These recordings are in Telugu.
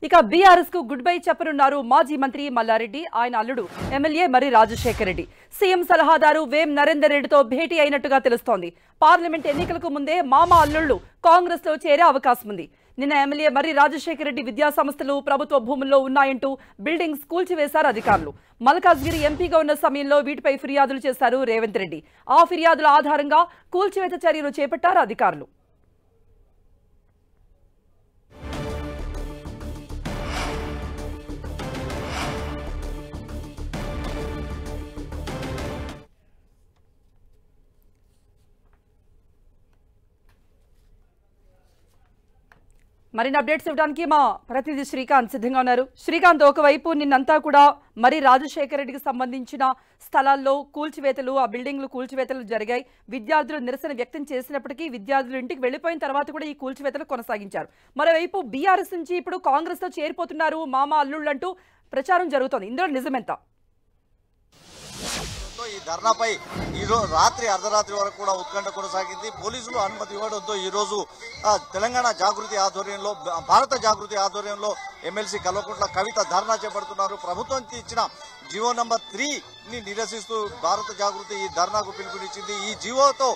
ఇక బీఆర్ఎస్ కు గుడ్ బై చెప్పనున్నారు మాజీ మంత్రి మల్లారెడ్డి, ఆయన అల్లుడు ఎమ్మెల్యే మర్రి రాజశేఖర రెడ్డి. సీఎం సలహాదారు వేం నరేందర్ రెడ్డితో భేటీ అయినట్టుగా తెలుస్తోంది. పార్లమెంట్ ఎన్నికలకు ముందే మామ అల్లుళ్లు కాంగ్రెస్ లో చేరే అవకాశం ఉంది. నిన్న ఎమ్మెల్యే మర్రి రాజశేఖర రెడ్డి విద్యా సంస్థలు ప్రభుత్వ భూముల్లో ఉన్నాయంటూ బిల్డింగ్స్ కూల్చివేశారు అధికారులు. మల్కాజ్గిరి ఎంపీగా ఉన్న సమయంలో వీటిపై ఫిర్యాదులు చేశారు రేవంత్ రెడ్డి. ఆ ఫిర్యాదుల ఆధారంగా కూల్చివేత చర్యలు చేపట్టారు అధికారులు. మరిన్ని అప్డేట్స్ ఇవ్వడానికి మా ప్రతినిధి శ్రీకాంత్ సిద్ధంగా ఉన్నారు. శ్రీకాంత్, ఒకవైపు నిన్నంతా కూడా మరి రాజశేఖర రెడ్డికి సంబంధించిన స్థలాల్లో కూల్చివేతలు, ఆ బిల్డింగ్లు కూల్చివేతలు జరిగాయి. విద్యార్థులు నిరసన వ్యక్తం చేసినప్పటికీ విద్యార్థులు ఇంటికి వెళ్లిపోయిన తర్వాత కూడా ఈ కూల్చివేతలు కొనసాగించారు. మరోవైపు బీఆర్ఎస్ నుంచి ఇప్పుడు కాంగ్రెస్ లో చేరిపోతున్నారు మామ అల్లుళ్ళంటూ ప్రచారం జరుగుతోంది. ఇందులో నిజమెంత? ఈ ధర్నాపై ఈరోజు రాత్రి అర్ధరాత్రి వరకు కూడా ఉత్కంఠ కొనసాగింది. పోలీసులు అనుమతి ఇవ్వడంతో ఈ రోజు తెలంగాణ జాగృతి ఆధ్వర్యంలో, భారత జాగృతి ఆధ్వర్యంలో ఎమ్మెల్సీ కల్వకుంట్ల కవిత ధర్నా చేపడుతున్నారు. ప్రభుత్వానికి ఇచ్చిన జీవో నంబర్ 3ని నిరసిస్తూ భారత జాగృతి ఈ ధర్నాకు పిలుపునిచ్చింది. ఈ జీవోతో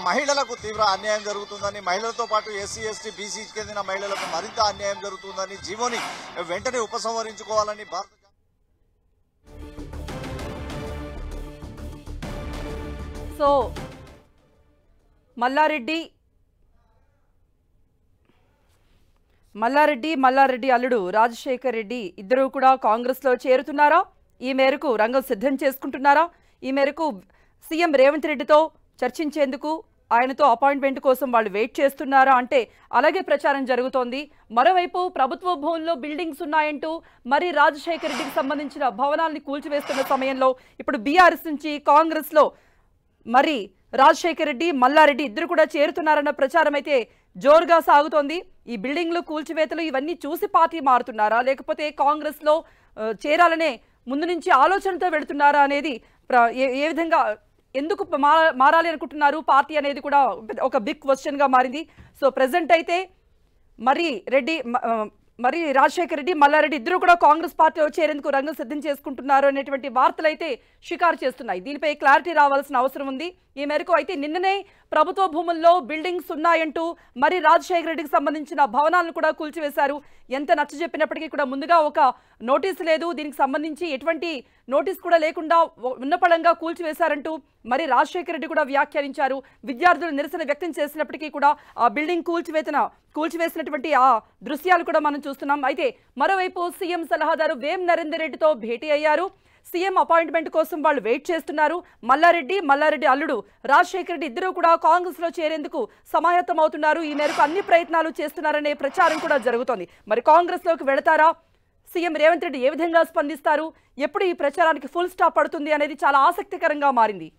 మహిళలకు తీవ్ర అన్యాయం జరుగుతుందని, మహిళలతో పాటు ఎస్సీ ఎస్టీ బీసీకి చెందిన మహిళలకు మరింత అన్యాయం జరుగుతుందని, జీవోని వెంటనే ఉపసంహరించుకోవాలని భారత సో మల్లారెడ్డి అల్లుడు రాజశేఖర్ రెడ్డి ఇద్దరు కూడా కాంగ్రెస్ లో చేరుతున్నారా? ఈ మేరకు రంగం సిద్ధం చేసుకుంటున్నారా? ఈ మేరకు సీఎం రేవంత్ రెడ్డితో చర్చించేందుకు, ఆయనతో అపాయింట్మెంట్ కోసం వాళ్ళు వెయిట్ చేస్తున్నారా అంటే అలాగే ప్రచారం జరుగుతోంది. మరోవైపు ప్రభుత్వ భవన్లో బిల్డింగ్స్ ఉన్నాయంటూ మరి రాజశేఖర రెడ్డికి సంబంధించిన భవనాల్ని కూల్చివేస్తున్న సమయంలో ఇప్పుడు బీఆర్ఎస్ నుంచి కాంగ్రెస్ లో మరి రాజశేఖర రెడ్డి, మల్లారెడ్డి ఇద్దరు కూడా చేరుతున్నారన్న ప్రచారం అయితే జోరుగా సాగుతోంది. ఈ బిల్డింగ్లు కూల్చివేతలు ఇవన్నీ చూసి పార్టీ మారుతున్నారా, లేకపోతే కాంగ్రెస్ లో చేరాలనే ముందు నుంచి ఆలోచనతో వెళుతున్నారా అనేది, ఏ విధంగా ఎందుకు మారాలి అనుకుంటున్నారు పార్టీ అనేది కూడా ఒక బిగ్ క్వశ్చన్ గా మారింది. సో ప్రెసెంట్ అయితే మరి రాజశేఖర రెడ్డి, మల్లారెడ్డి ఇద్దరు కూడా కాంగ్రెస్ పార్టీలో చేరేందుకు రంగం సిద్ధం చేసుకుంటున్నారు అనేటువంటి వార్తలు అయితే షికారు చేస్తున్నాయి. దీనిపై క్లారిటీ రావాల్సిన అవసరం ఉంది. ఈ మేరకు అయితే నిన్ననే ప్రభుత్వ భూముల్లో బిల్డింగ్స్ ఉన్నాయంటూ మరి రాజశేఖర రెడ్డికి సంబంధించిన భవనాలను కూడా కూల్చివేశారు. ఎంత నచ్చ చెప్పినప్పటికీ కూడా ముందుగా ఒక నోటీసు లేదు, దీనికి సంబంధించి ఎటువంటి నోటీస్ కూడా లేకుండా ఉన్నపళంగా కూల్చివేశారంటూ మరి రాజశేఖర రెడ్డి కూడా వ్యాఖ్యానించారు. విద్యార్థులు నిరసన వ్యక్తం చేసినప్పటికీ కూడా ఆ బిల్డింగ్ కూల్చివేసినటువంటి ఆ దృశ్యాలు కూడా మనం చూస్తున్నాం. అయితే మరోవైపు సీఎం సలహాదారు వేం నరేందర్ రెడ్డితో భేటీ అయ్యారు. సీఎం అపాయింట్మెంట్ కోసం వాళ్ళు వెయిట్ చేస్తున్నారు. మల్లారెడ్డి అల్లుడు రాజశేఖర రెడ్డి ఇద్దరు కూడా కాంగ్రెస్ లో చేరేందుకు సమాయత్తం అవుతున్నారు. ఈ మేరకు అన్ని ప్రయత్నాలు చేస్తున్నారనే ప్రచారం కూడా జరుగుతోంది. మరి కాంగ్రెస్ లోకి వెళతారా? సీఎం రేవంత్ రెడ్డి ఏ విధంగా స్పందిస్తారు? ఎప్పుడు ఈ ప్రచారానికి ఫుల్ స్టాప్ పడుతుంది అనేది చాలా ఆసక్తికరంగా మారింది.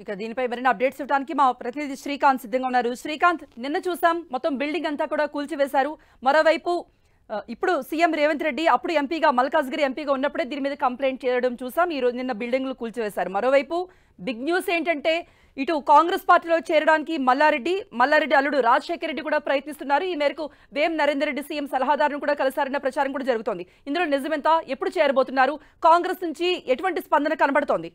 ఇక దీనిపై మరిన్ని అప్డేట్స్ ఇవ్వడానికి మా ప్రతినిధి శ్రీకాంత్ సిద్ధంగా ఉన్నారు. శ్రీకాంత్, నిన్న చూసాం మొత్తం బిల్డింగ్ అంతా కూడా కూల్చివేశారు. మరోవైపు ఇప్పుడు సీఎం రేవంత్ రెడ్డి అప్పుడు ఎంపీగా, మల్కాజ్గిరి ఎంపీగా ఉన్నప్పుడే దీని మీద కంప్లైంట్ చేయడం చూసాం. ఈ రోజు నిన్న బిల్డింగ్లు కూల్చివేశారు. మరోవైపు బిగ్ న్యూస్ ఏంటంటే ఇటు కాంగ్రెస్ పార్టీలో చేరడానికి మల్లారెడ్డి అల్లుడు రాజశేఖర రెడ్డి కూడా ప్రయత్నిస్తున్నారు. ఈ మేరకు వేం నరేందర్ రెడ్డి సీఎం సలహాదారును కూడా కలిసారన్న ప్రచారం కూడా జరుగుతోంది. ఇందులో నిజమెంత? ఎప్పుడు చేరబోతున్నారు? కాంగ్రెస్ నుంచి ఎటువంటి స్పందన కనబడుతోంది?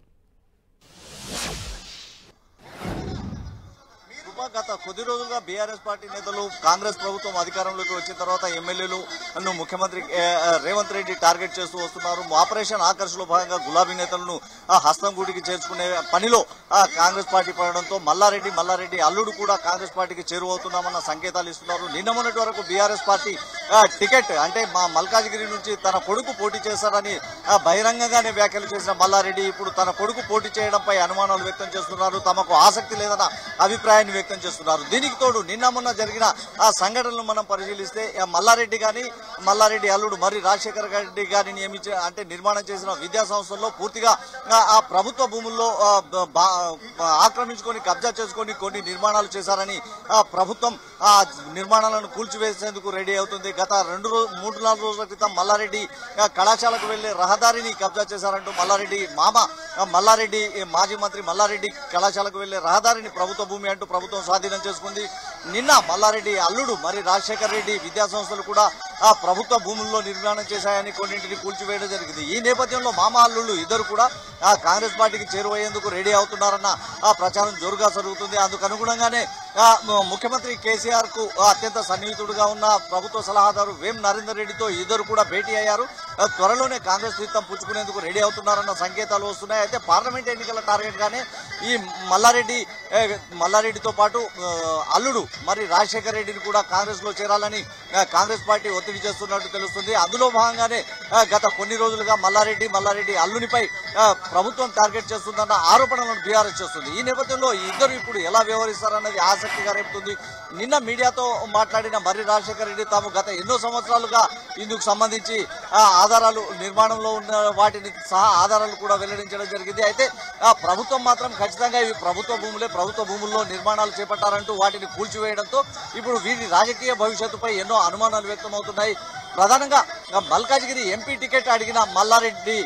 గత కొద్ది రోజులుగా బీఆర్ఎస్ పార్టీ నేతలు కాంగ్రెస్ ప్రభుత్వం అధికారంలోకి వచ్చిన తర్వాత ఎమ్మెల్యేలు ముఖ్యమంత్రి రేవంత్ రెడ్డి టార్గెట్ చేస్తూ వస్తున్నారు. ఆపరేషన్ ఆకర్ష్ లో భాగంగా గులాబీ నేతలను హస్తం గూటికి చేర్చుకునే పనిలో కాంగ్రెస్ పార్టీ పడడంతో మల్లారెడ్డి అల్లుడు కూడా కాంగ్రెస్ పార్టీకి చేరువవుతున్నామన్న సంకేతాలు ఇస్తున్నారు. నిన్న మొన్నటి వరకు బీఆర్ఎస్ పార్టీ టికెట్ అంటే మా మల్కాజ్గిరి నుంచి తన కొడుకు పోటీ చేశారని బహిరంగంగానే వ్యాఖ్యలు చేసిన మల్లారెడ్డి ఇప్పుడు తన కొడుకు పోటీ చేయడంపై అనుమానాలు వ్యక్తం చేస్తున్నారు. తమకు ఆసక్తి లేదన్న అభిప్రాయాన్ని వ్యక్తం చేస్తున్నారు. దీనికి తోడు నిన్న మొన్న జరిగిన ఆ సంఘటనలు మనం పరిశీలిస్తే మల్లారెడ్డి అల్లుడు మరి రాజశేఖర్ రెడ్డి గారిని నియమించే అంటే నిర్మాణం చేసిన విద్యా సంస్థల్లో పూర్తిగా ఆ ప్రభుత్వ భూముల్లో ఆక్రమించుకొని కబ్జా చేసుకొని కొన్ని నిర్మాణాలు చేశారని ప్రభుత్వం ఆ నిర్మాణాలను కూల్చివేసేందుకు రెడీ అవుతుంది. గత 3-4 రోజుల క్రితం మల్లారెడ్డి కళాశాలకు వెళ్లే రహదారిని కబ్జా చేశారంటూ మల్లారెడ్డి మాజీ మంత్రి మల్లారెడ్డి కళాశాలకు వెళ్లే రహదారిని ప్రభుత్వ భూమి అంటూ ప్రభుత్వం స్వాధీనం చేసుకుంది. నిన్న మల్లారెడ్డి అల్లుడు మరి రాజశేఖర్ రెడ్డి విద్యా సంస్థలు కూడా ఆ ప్రభుత్వ భూముల్లో నిర్మాణం చేశాయని కొన్నింటిని కూల్చివేయడం జరిగింది. ఈ నేపథ్యంలో మామ అల్లుళ్ళు ఇద్దరు కూడా ఆ కాంగ్రెస్ పార్టీకి చేరువయ్యేందుకు రెడీ అవుతున్నారన్న ఆ ప్రచారం జోరుగా జరుగుతుంది. అందుకు అనుగుణంగానే ముఖ్యమంత్రి కేసీఆర్ కు అత్యంత సన్నిహితుడుగా ఉన్న ప్రభుత్వ సలహాదారు వేం నరేందర్ రెడ్డితో ఇద్దరు కూడా భేటీ అయ్యారు. త్వరలోనే కాంగ్రెస్ తీర్థం పుచ్చుకునేందుకు రెడీ అవుతున్నారన్న సంకేతాలు వస్తున్నాయి. అయితే పార్లమెంట్ ఎన్నికల టార్గెట్ గానే ఈ మల్లారెడ్డితో పాటు అల్లుడు మరి రాజశేఖర్ రెడ్డిని కూడా కాంగ్రెస్ లో చేరాలని కాంగ్రెస్ పార్టీ ఒత్తిడి చేస్తున్నట్టు తెలుస్తుంది. అందులో భాగంగానే గత కొన్ని రోజులుగా మల్లారెడ్డి అల్లునిపై ప్రభుత్వం టార్గెట్ చేస్తుందన్న ఆరోపణలను బీఆర్ఎస్ చేస్తుంది. ఈ నేపథ్యంలో ఇద్దరు ఇప్పుడు ఎలా వ్యవహరిస్తారన్నది ఆసక్తిగా రేపుతుంది. నిన్న మీడియాతో మాట్లాడిన మర్రి రాజశేఖర్ రెడ్డి తాము గత ఎన్నో సంవత్సరాలుగా ఇందుకు సంబంధించి ఆధారాలు నిర్మాణంలో ఉన్న వాటిని సహా ఆధారాలు కూడా వెల్లడించడం జరిగింది. అయితే ప్రభుత్వం మాత్రం ఖచ్చితంగా ఇవి ప్రభుత్వ భూముల్లో నిర్మాణాలు చేపట్టారంటూ వాటిని కూల్చివేయడంతో ఇప్పుడు వీరి రాజకీయ భవిష్యత్తుపై ఎన్నో అనుమానాలు వ్యక్తమవుతున్నాయి. ప్రధానంగా మల్కాజ్గిరి ఎంపీ టికెట్ అడిగిన మల్లారెడ్డి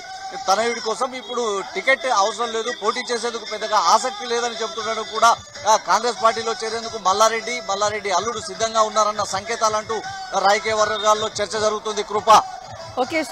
తనయుడి కోసం ఇప్పుడు టికెట్ అవసరం లేదు, పోటీ చేసేందుకు పెద్దగా ఆసక్తి లేదని చెబుతున్నాడు. కూడా కాంగ్రెస్ పార్టీలో చేరేందుకు మల్లారెడ్డి అల్లుడు సిద్ధంగా ఉన్నారన్న సంకేతాలంటూ రాజకీయ వర్గాల్లో చర్చ జరుగుతుంది. కృప ఓకే.